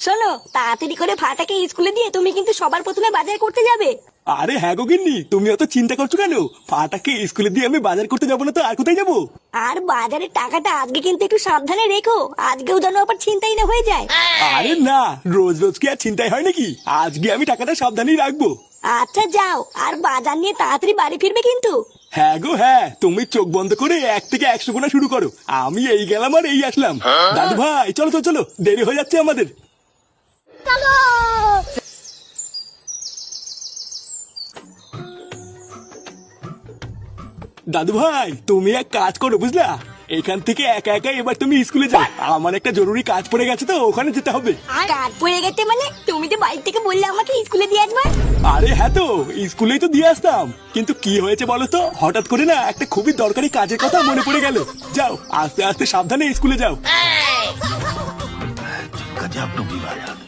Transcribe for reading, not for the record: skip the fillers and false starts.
শোনো, তাড়াতাড়ি করে ফাটাকে স্কুলে দিয়ে তুমি কিন্তু সবার প্রথমে বাজার করতে যাবে। আরে হ্যাঁ গো গিন্নি, তুমি অত চিন্তা করছো কেন? ফাটাকে স্কুলে দিয়ে আমি বাজার করতে যাবো না তো আর কোথায় যাবো? আর বাজারের টাকাটা আজকে কিন্তু একটু সাবধানে রেখো, আজকেও যেন আবার ছিনতাই না হয়ে যায়। আরে না, রোজ রোজ কি আর চিন্তাই হয় নাকি? আজকে আমি টাকাটা সাবধানেই রাখবো। আচ্ছা যাও, আর বাজার নিয়ে তাড়াতাড়ি বাড়ি ফিরবে কিন্তু। হ্যাঁ গো হ্যাঁ, তুমি চোখ বন্ধ করে 1 থেকে 100 গোনা শুরু করো। আমি এই গেলাম আর এই আসলাম। দাদু ভাই চলো চলো চলো, দেরি হয়ে যাচ্ছে আমাদের। দাদু ভাই তুমি এক কাজ করো বুঝলা, এখান থেকে একা একা এবার তুমি স্কুলে যাও। আমার একটা জরুরি কাজ পড়ে গেছে তো ওখানে যেতে হবে। কাজ পড়ে গেছে মানে? তুমি তো বাড়ি থেকে বললে আমাকে স্কুলে দিয়ে আসবে। আরে হ্যাঁ তো, স্কুলেই তো দিয়ে আসতাম, কিন্তু কি হয়েছে বলো তো, হঠাৎ করে না একটা খুবই দরকারি কাজের কথা মনে পড়ে গেল। যাও আস্তে আস্তে সাবধানে স্কুলে যাও। गजब टुकी बाजा।